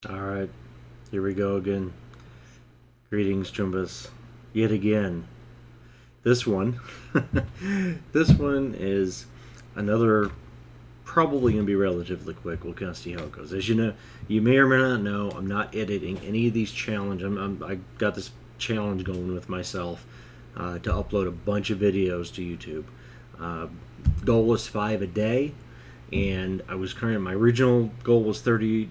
Alright, here we go again. Greetings, Jumbas. Yet again. This one, this one is another, probably going to be relatively quick. We'll kind of see how it goes. As you know, you may or may not know, I'm not editing any of these challenges. I got this challenge going with myself to upload a bunch of videos to YouTube. Uh, Goal was 5 a day, and I was my original goal was 30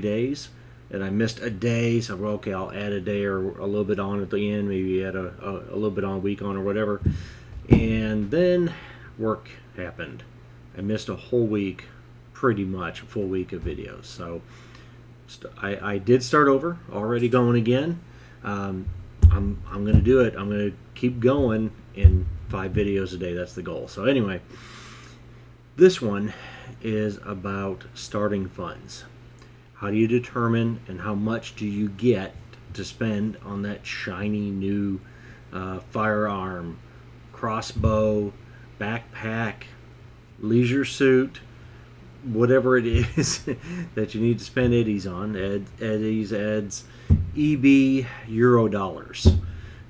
days, and I missed a day, so well, okay, I'll add a day or a little bit on at the end, maybe add a little bit on a week on or whatever. And then work happened. I missed a whole week, pretty much a full week of videos. So I did start over, already going again. I'm going to do it. I'm going to keep going in 5 videos a day. That's the goal. So anyway, this one is about starting funds. How do you determine and how much do you get to spend on that shiny new firearm, crossbow, backpack, leisure suit, whatever it is that you need to spend eddies on? Eddies, eds, EB, Eurodollars.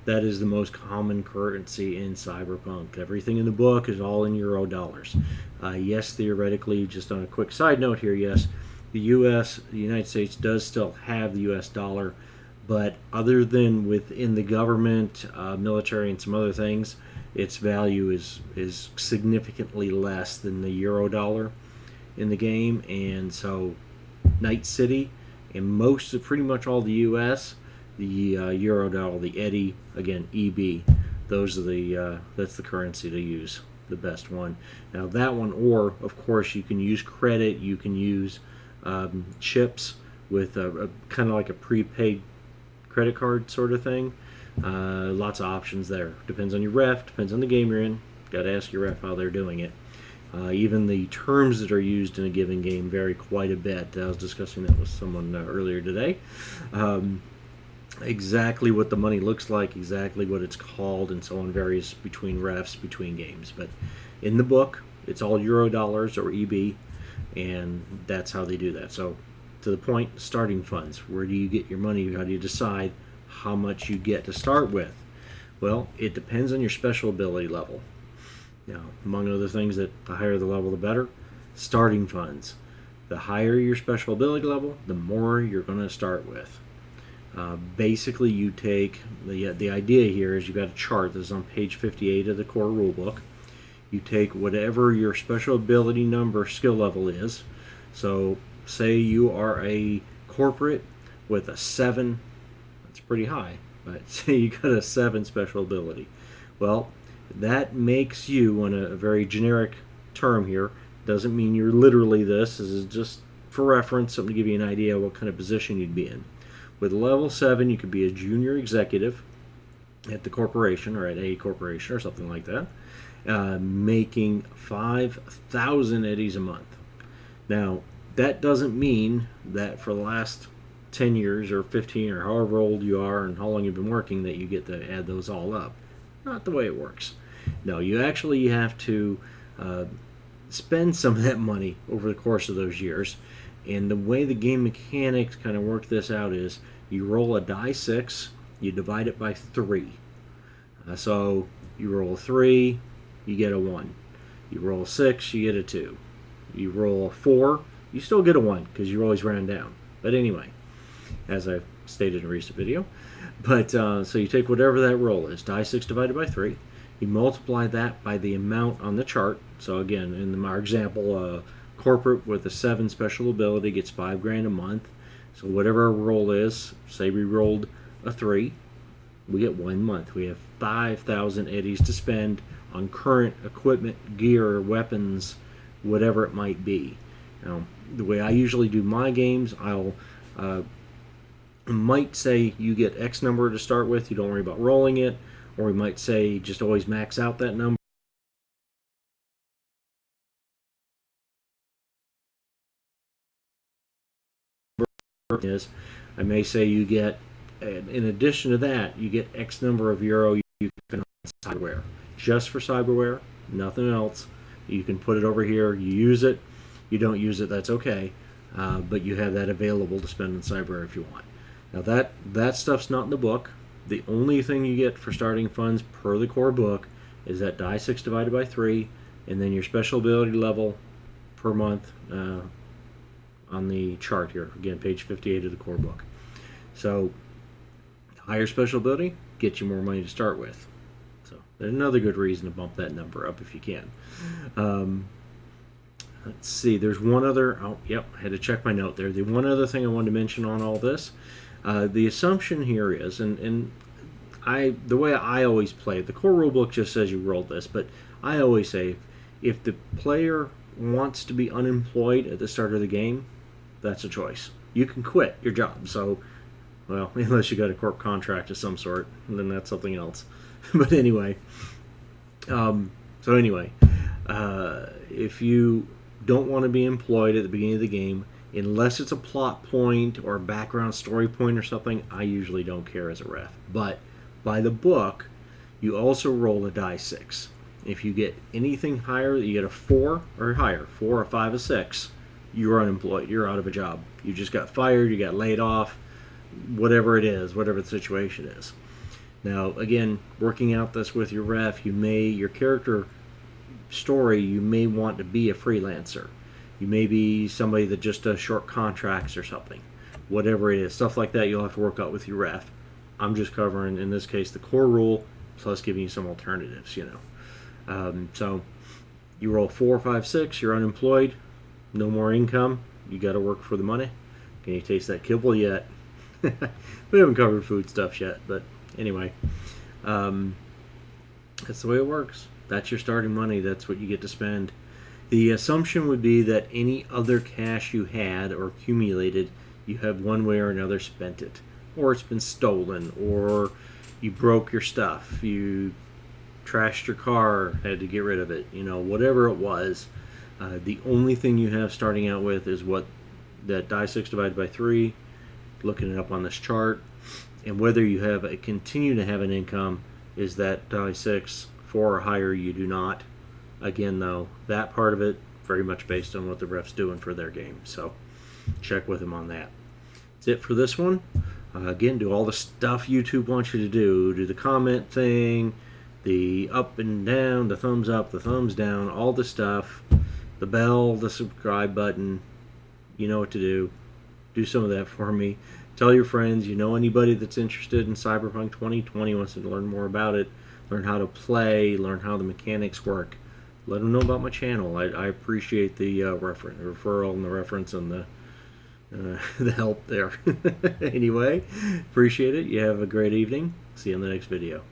That is the most common currency in Cyberpunk. Everything in the book is all in Eurodollars. Yes, theoretically, just on a quick side note here, yes, the United States does still have the US dollar, but other than within the government, military, and some other things, its value is significantly less than the Eurodollar in the game. And so Night City and most of pretty much all the US, the Eurodollar, the Eddy, again EB, those are that's the currency to use, the best one. Now that one, or of course you can use credit, you can use chips with a kind of like a prepaid credit card sort of thing. Lots of options there. Depends on your ref, depends on the game you're in. Got to ask your ref how they're doing it. Even the terms that are used in a given game vary quite a bit. I was discussing that with someone earlier today. Exactly what the money looks like, exactly what it's called, and so on varies between refs, between games. But in the book, it's all Eurodollars or EB, and that's how they do that. So, to the point, starting funds. Where do you get your money? How do you decide how much you get to start with? Well, it depends on your special ability level. Now, among other things, that the higher the level, the better. Starting funds. The higher your special ability level, the more you're going to start with. Basically, you take the idea here is you've got a chart that's on page 58 of the core rulebook. You take whatever your special ability number skill level is. So, say you are a corporate with a 7. That's pretty high, but say you got a 7 special ability. Well, that makes you, on a very generic term here, doesn't mean you're literally this. This is just for reference, something to give you an idea of what kind of position you'd be in. With level 7, you could be a junior executive at the corporation or at a corporation or something like that, making 5,000 eddies a month. Now, that doesn't mean that for the last 10 years or 15 or however old you are and how long you've been working that you get to add those all up. Not the way it works. No, you actually have to spend some of that money over the course of those years. And the way the game mechanics kind of work this out is you roll a die 6, you divide it by 3. So you roll a 3, you get a 1. You roll a 6, you get a 2. You roll a 4, you still get a 1 because you're always round down. But anyway, as I've stated in a recent video. But so you take whatever that roll is, die 6 divided by 3. You multiply that by the amount on the chart. So again, in our example, corporate with a 7 special ability gets $5,000 a month. So whatever our roll is, say we rolled a 3, we get 1 month. We have 5,000 eddies to spend on current equipment, gear, weapons, whatever it might be. Now, the way I usually do my games, I'll might say you get X number to start with. You don't worry about rolling it, or we might say just always max out that number. Is I may say you get, in addition to that, you get X number of euro you can on cyberware, just for cyberware, nothing else. You can put it over here. You use it, you don't use it, that's okay. but you have that available to spend in Cyber if you want. Now that stuff's not in the book. The only thing you get for starting funds per the core book is that die 6 divided by 3, and then your special ability level per month on the chart here. Again, page 58 of the core book. So higher special ability gets you more money to start with. So there's another good reason to bump that number up if you can. Let's see, there's one other, oh, yep, I had to check my note there. The one other thing I wanted to mention on all this, the assumption here is, and the way I always play, the core rulebook just says you roll this, but I always say, if the player wants to be unemployed at the start of the game, that's a choice. You can quit your job, so, well, unless you got a corp contract of some sort, then that's something else. But anyway, if you don't want to be employed at the beginning of the game, unless it's a plot point or a background story point or something, I usually don't care as a ref. But by the book, you also roll a die 6. If you get anything higher, you get a 4 or higher, 4 or 5 or 6, you're unemployed. You're out of a job. You just got fired, you got laid off, whatever it is, whatever the situation is. Now, again, working out this with your ref, your character story, you may want to be a freelancer. You may be somebody that just does short contracts or something. Whatever it is, stuff like that you'll have to work out with your ref. I'm just covering, in this case, the core rule, plus giving you some alternatives, So you roll 4, 5, 6, you're unemployed, no more income, you got to work for the money. Can you taste that kibble yet? We haven't covered food stuff yet, but anyway, that's the way it works. That's your starting money. That's what you get to spend. The assumption would be that any other cash you had or accumulated, you have one way or another spent it. Or it's been stolen, or you broke your stuff, you trashed your car, had to get rid of it, whatever it was. The only thing you have starting out with is what that die 6 divided by 3, looking it up on this chart, and whether you continue to have an income is that die 6, 4 or higher. You do not. Again, though, that part of it very much based on what the ref's doing for their game, so check with them on that. That's it for this one. Again, do all the stuff YouTube wants you to do the comment thing, the up and down, the thumbs up, the thumbs down, all the stuff, the bell, the subscribe button. You know what to do. Do some of that for me. Tell your friends. Anybody that's interested in Cyberpunk 2020 wants to learn more about it, learn how to play, learn how the mechanics work. Let them know about my channel. I appreciate the referral and the reference and the help there. Anyway, appreciate it. You have a great evening. See you in the next video.